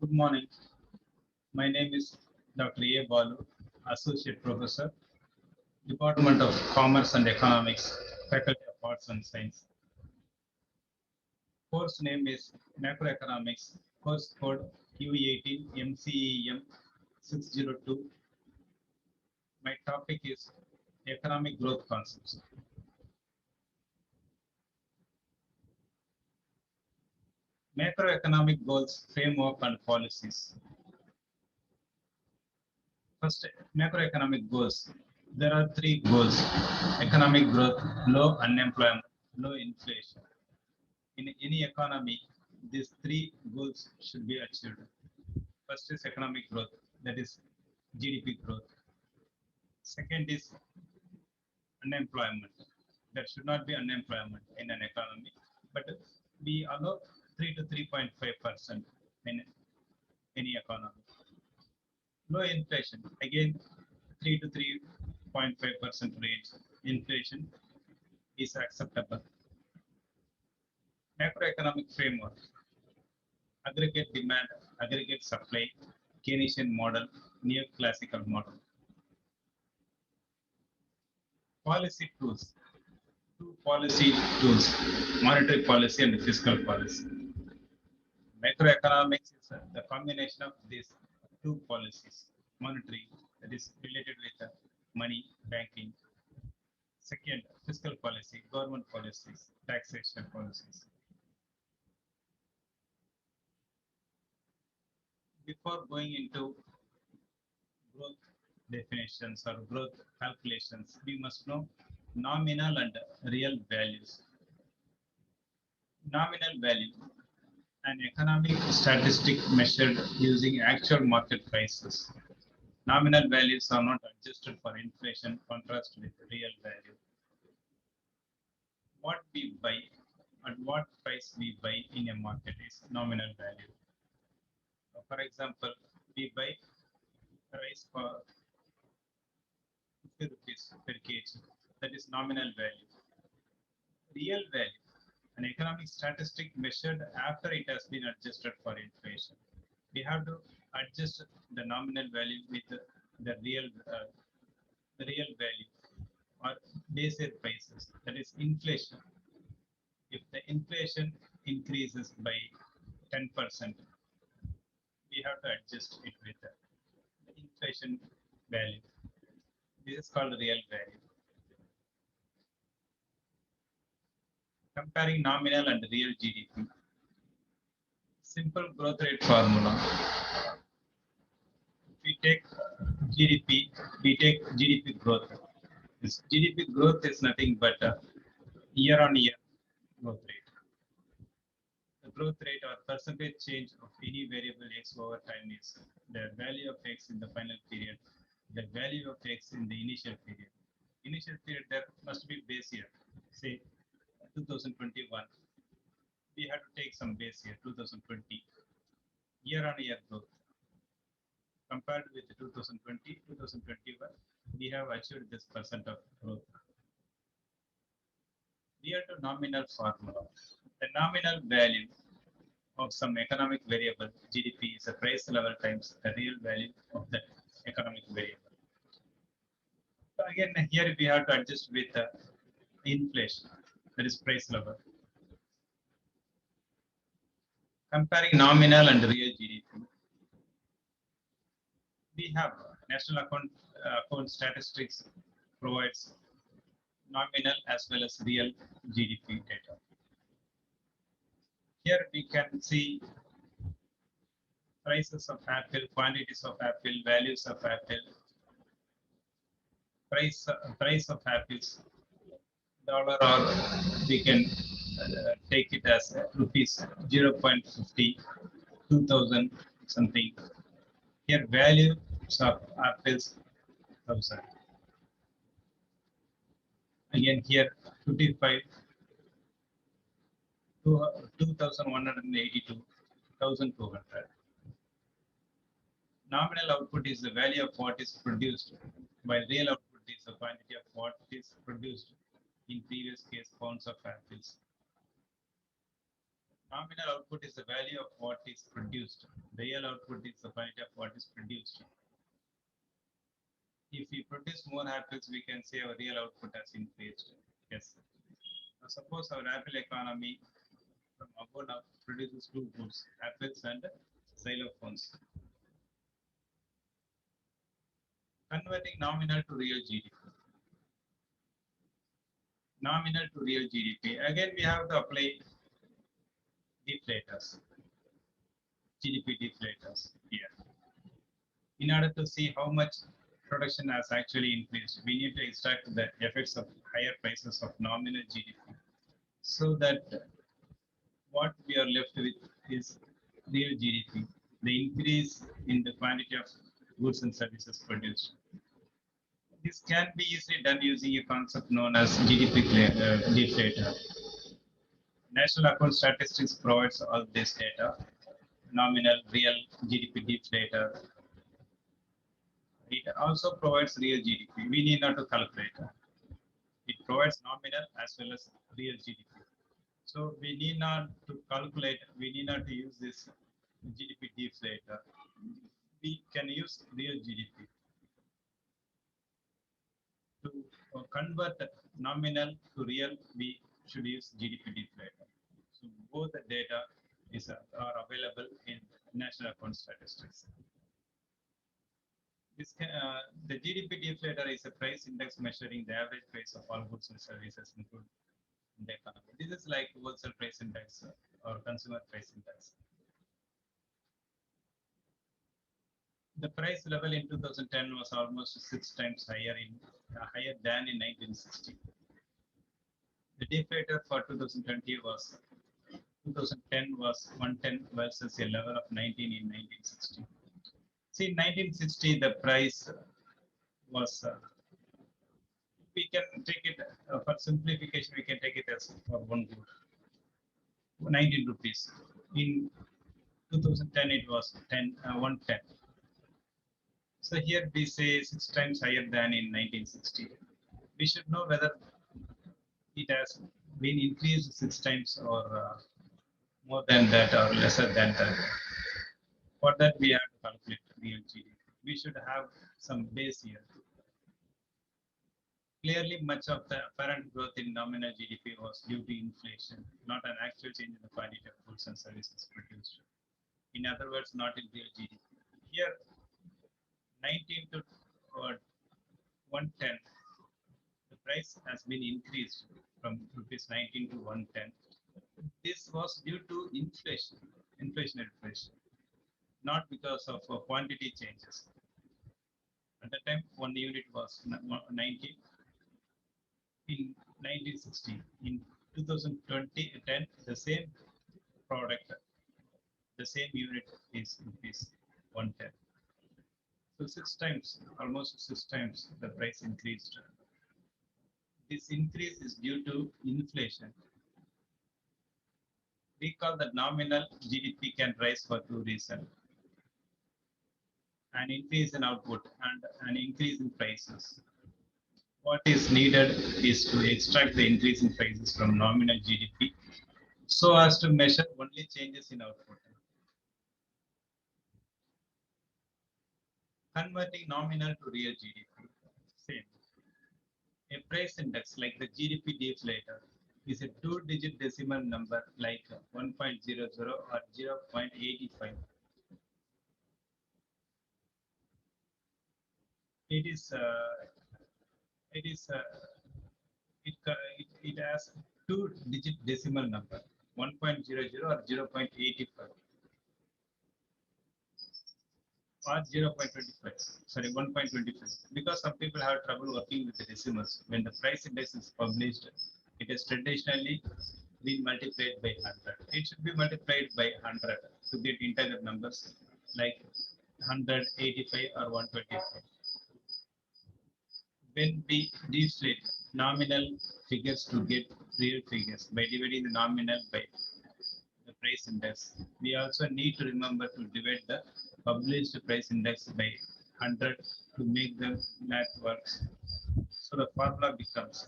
Good morning. My name is Dr.A.Balu, Associate Professor, Department of Commerce and Economics, Faculty of Arts and Science. Course name is Macroeconomics, course code U18Mcem602. My topic is Economic Growth Concepts. Macroeconomic goals, framework and policies. First, macroeconomic goals. There are three goals: economic growth, low unemployment, low inflation. In any economy, these three goals should be achieved. First is economic growth, that is GDP growth. Second is unemployment. There should not be unemployment in an economy, but we allow 3 to 3.5% in any economy. Low inflation, again 3 to 3.5% range. Inflation is acceptable. Macroeconomic framework: aggregate demand, aggregate supply, Keynesian model, neoclassical model. Policy tools. Two policy tools: monetary policy and fiscal policy. Macroeconomics is the combination of these two policies. Monetary, that is related with money, banking. Second, fiscal policy, government policies, taxation policies. Before going into growth definitions or growth calculations, we must know nominal and real values. Nominal value: an economic statistic measured using actual market prices. Nominal values are not adjusted for inflation, contrast with real value. What we buy, at what price we buy in a market is nominal value. For example, we buy rice for 50 rupees per kg. That is nominal value. Real value: an economic statistic measured after it has been adjusted for inflation. We have to adjust the nominal value with the real value or base year prices. That is inflation. If the inflation increases by 10%, we have to adjust it with the inflation value. This is called real value. Comparing nominal and real GDP. Simple growth rate formula. We take GDP, we take GDP growth. This GDP growth is nothing but year-on-year growth rate. The growth rate or percentage change of any variable x over time is the value of x in the final period, the value of x in the initial period. Initial period, there must be base year. Say 2021. We have to take some base year, 2020. Year-on-year growth. Compared with 2020, 2021, we have achieved this percent of growth. We have to nominal formula. The nominal value of some economic variable, GDP, is the price level times the real value of that economic variable. So again, here we have to adjust with inflation, that is price level. Comparing nominal and real GDP. We have National Account Statistics provides nominal as well as real GDP data. Here we can see prices of apple, quantities of apple, values of apple, price of apples, dollar, or we can take it as rupees 0.50, 2000 something. Here values of apples 1000. Again here 55, 2182, 1200. Nominal output is the value of what is produced, while real output is the quantity of what is produced, in previous case pounds of apples. Nominal output is the value of what is produced. Real output is the quantity of what is produced. If we produce more apples, we can say our real output has increased. Yes. Now suppose our apple economy from above now produces two goods, apples and xylophones. Converting nominal to real GDP. Nominal to real GDP. Again, we have to apply deflators, GDP deflators here. In order to see how much production has actually increased, we need to extract the effects of higher prices of nominal GDP, so that what we are left with is real GDP, the increase in the quantity of goods and services produced. This can be easily done using a concept known as GDP deflator. National Account Statistics provides all this data: nominal, real, GDP deflator. It also provides real GDP. We need not to calculate. It provides nominal as well as real GDP. So we need not to calculate. We need not to use this GDP deflator. We can use real GDP. To convert nominal to real, we should use GDP deflator. So both the data are available in National Account Statistics. The GDP deflator is a price index measuring the average price of all goods and services included in the economy. This is like wholesale price index or consumer price index. The price level in 2010 was almost 6 times higher than in 1960. The deflator for 2010 was 110 versus a level of 19 in 1960. See, in 1960 the price was. We can take it for simplification. We can take it as for one good, 19 rupees. In 2010 it was 110. So here we say 6 times higher than in 1960. We should know whether it has been increased 6 times or more than that or lesser than that. For that we have to calculate real GDP. We should have some base here. Clearly, much of the apparent growth in nominal GDP was due to inflation, not an actual change in the quantity of goods and services produced. In other words, not in real GDP. Here, 19 to 110, the price has been increased from rupees 19 to 110. This was due to inflationary pressure, not because of quantity changes. At the time, 1 unit was 90. In 1960, in 2010, the same product, the same unit is rupees 110. So 6 times, almost 6 times, the price increased. This increase is due to inflation. Recall that nominal GDP can rise for two reasons: an increase in output and an increase in prices. What is needed is to extract the increase in prices from nominal GDP so as to measure only changes in output. Converting nominal to real GDP. Same. A price index like the GDP deflator is a 2-digit decimal number like 1.00 or 0.85. It has 2-digit decimal number 1.00 or 0.85 or 0.25. Sorry, 1.25. Because some people have trouble working with the decimals. When the price index is published, it is traditionally been multiplied by 100. It should be multiplied by 100 to get integer numbers like 185 or 125. When we deflate nominal figures to get real figures by dividing the nominal by the price index, we also need to remember to divide the published price index by 100 to make the math work. So the formula becomes.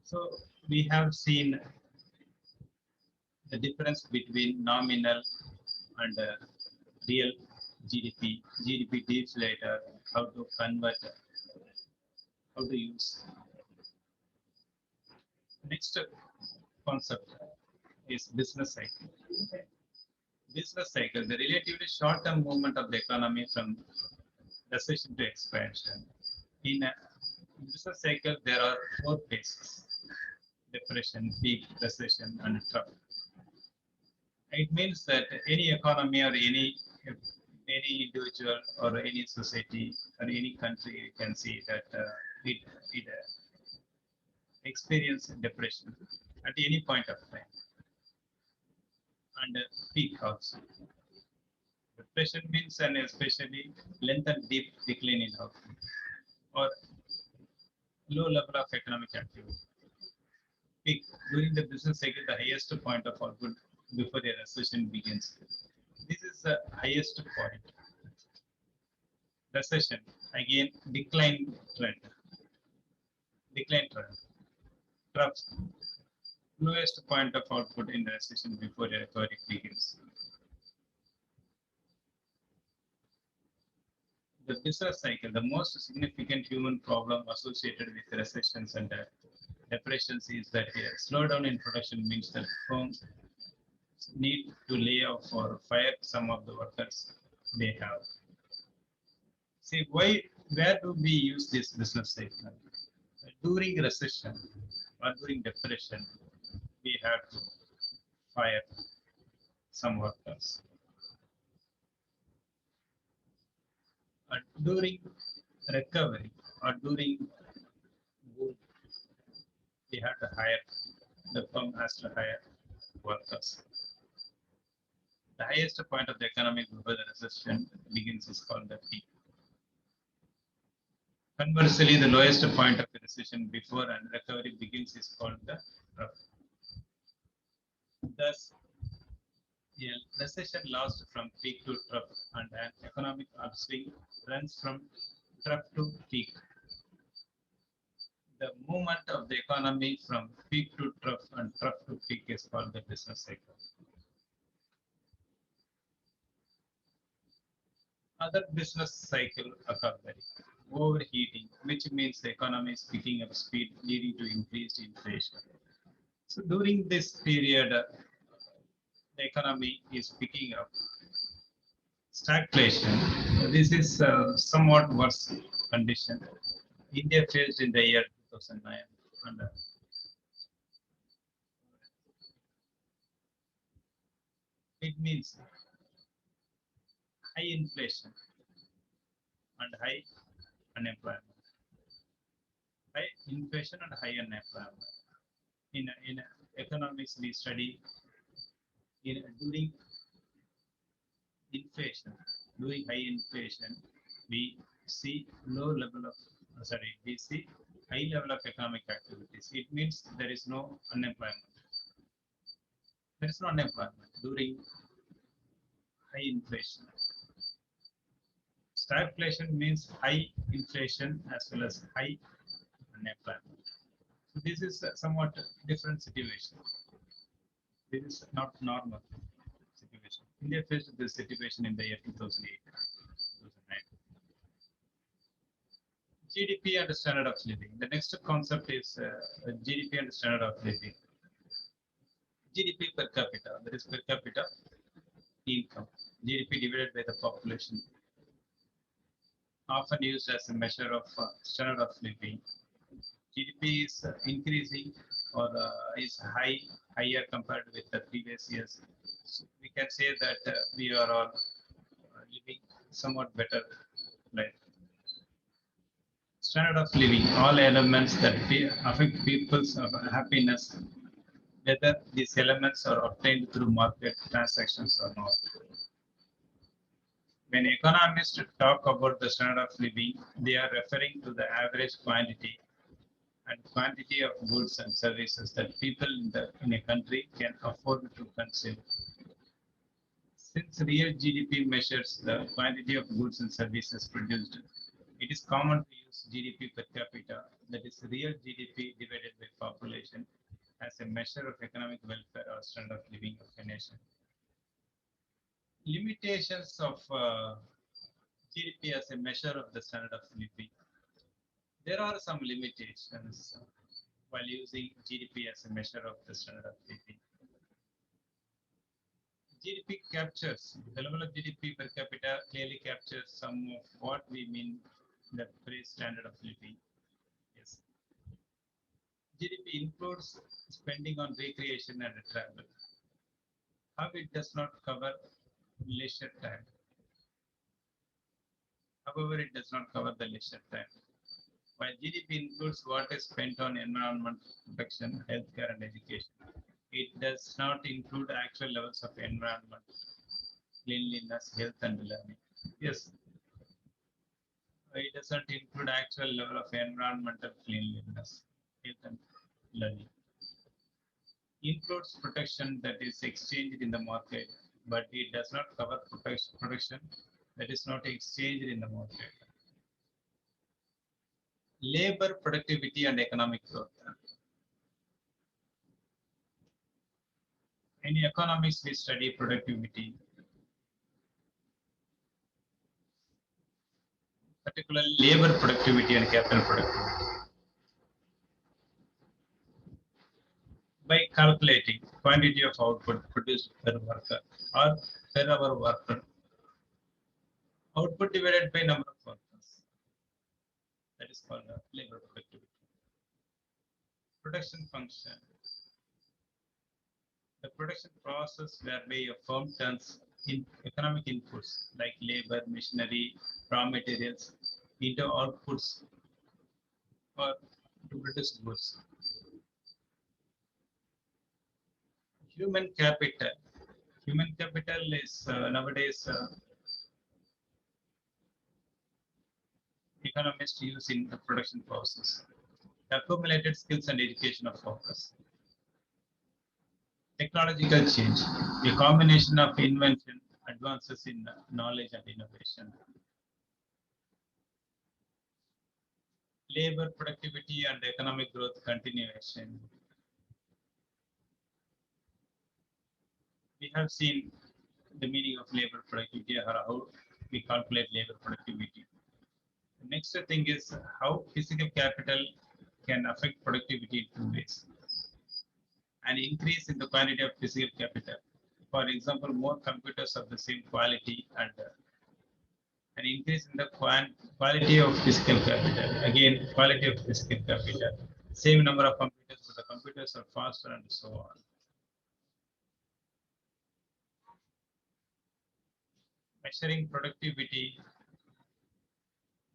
So we have seen the difference between nominal and real GDP, GDP deflator, how to convert, how to use. Next concept is business cycle. Business cycle, the relatively short-term movement of the economy from recession to expansion. In a business cycle, there are four phases: depression, peak, recession, and trough. It means that any economy or any individual or any society or any country, you can see that it experience depression at any point of time, and peak also. Depression means an especially length and deep decline in output or low level of economic activity. Peak during the business cycle, the highest point of output before the recession begins. This is the highest point. Recession, again, decline trend. Trough, lowest point of output in the recession before the recovery begins. The business cycle, the most significant human problem associated with recessions and depressions is that a slowdown in production means that firms need to lay off or fire some of the workers they have. See, where do we use this business cycle? During recession or during depression, we have to fire some workers. During recovery or during boom, we have to hire, the firm has to hire workers. The highest point of the economic before the recession begins is called the peak. Conversely, the lowest point of the recession before and recovery begins is called the trough. Thus, a recession lasts from peak to trough, and an economic upswing runs from trough to peak. The movement of the economy from peak to trough and trough to peak is called the business cycle. Other business cycle occur like overheating, which means the economy is picking up speed, leading to increased inflation. So during this period, the economy is picking up. Stagflation, this is somewhat worse condition India faced in the year 2009. And, it means high inflation and high unemployment. High inflation and high unemployment. In economics, we study during inflation, during high inflation, we see we see high level of economic activities. It means there is no unemployment. There is no unemployment during high inflation. Stagflation means high inflation as well as high unemployment. So this is a somewhat different situation. This is not normal situation. India faced this situation in the year 2008, 2009. GDP and standard of living. The next concept is GDP and standard of living. GDP per capita, that is per capita income. GDP divided by the population, often used as a measure of standard of living. GDP is increasing or is higher compared with the previous years. So we can say that we are all living somewhat better life. Standard of living, all elements that affect people's happiness, whether these elements are obtained through market transactions or not. When economists talk about the standard of living, they are referring to the average quantity and quantity of goods and services that people in a country can afford to consume. Since real GDP measures the quantity of goods and services produced, it is common to use GDP per capita, that is real GDP divided by population, as a measure of economic welfare or standard of living of a nation. Limitations of GDP as a measure of the standard of living. There are some limitations while using GDP as a measure of the standard of living. GDP captures, the level of GDP per capita clearly captures some of what we mean the phrase standard of living. Yes. GDP includes spending on recreation and travel. How it does not cover leisure time. However, it does not cover the leisure time. While GDP includes what is spent on environment protection, healthcare, and education, it does not include actual levels of environment, cleanliness, health, and learning. Yes, it doesn't include actual level of environmental cleanliness, health, and learning. Includes protection that is exchanged in the market, but it does not cover protection that is not exchanged in the market. Labor productivity and economic growth. In economics, we study productivity, particularly labor productivity and capital productivity. By calculating quantity of output produced per worker or per hour worker, output divided by number of workers. That is called labor productivity. Production function. The production process whereby a firm turns in economic inputs like labor, machinery, raw materials into outputs or to produce goods. Human capital. Human capital is nowadays economists use in the production process. Accumulated skills and education of focus. Technological change, a combination of invention, advances in knowledge and innovation. Labor productivity and economic growth continuation. We have seen the meaning of labor productivity or how we calculate labor productivity. The next thing is how physical capital can affect productivity in two ways. An increase in the quantity of physical capital. For example, more computers of the same quality and an increase in the quality of physical capital. Again, quality of physical capital. Same number of computers, but the computers are faster and so on. Measuring productivity,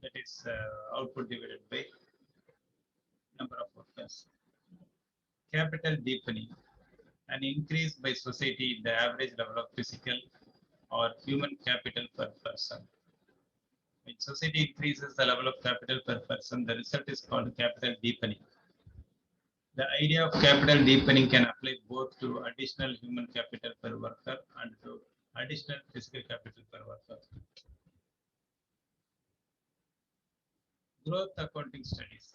that is output divided by number of workers. Capital deepening, an increase by society in the average level of physical or human capital per person. When society increases the level of capital per person, the result is called capital deepening. The idea of capital deepening can apply both to additional human capital per worker and to additional physical capital per worker. Growth accounting studies.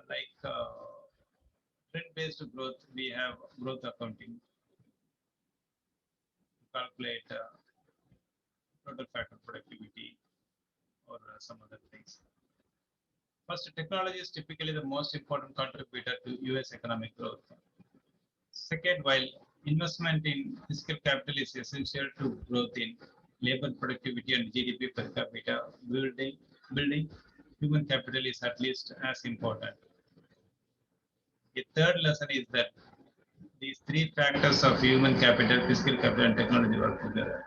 Like trend-based growth, we have growth accounting to calculate total factor productivity or some other things. First, technology is typically the most important contributor to US economic growth. Second, while investment in physical capital is essential to growth in labor productivity and GDP per capita, building human capital is at least as important. The third lesson is that these three factors of human capital, physical capital, and technology work together.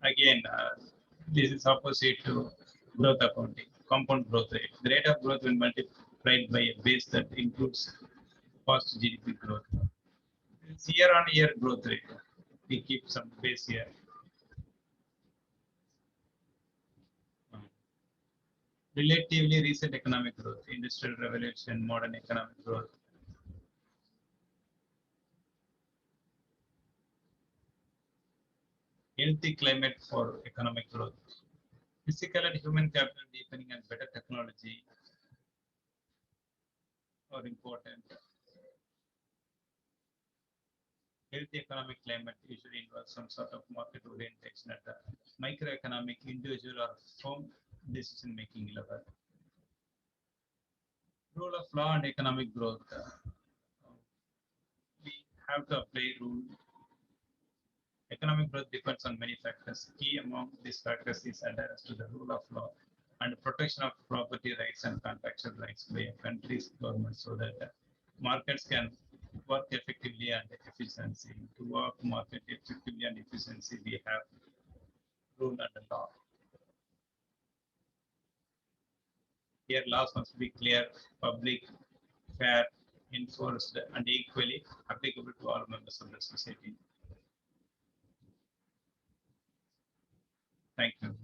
Again, this is opposite to growth accounting, compound growth rate. The rate of growth when multiplied by a base that includes past GDP growth. It's year-on-year growth rate. We keep some base here. Relatively recent economic growth, industrial revolution, modern economic growth. Healthy climate for economic growth. Physical and human capital deepening and better technology are important. Healthy economic climate usually involves some sort of market orientation at the microeconomic, individual, or firm decision making level. Rule of law and economic growth. We have to apply rule. Economic growth depends on many factors. Key among these factors is adherence to the rule of law and protection of property rights and contractual rights by a country's government so that markets can work effectively and efficiency. To work market effectively and efficiency, we have rule and law. Here, laws must be clear, public, fair, enforced, and equally applicable to all members of the society. Thank you.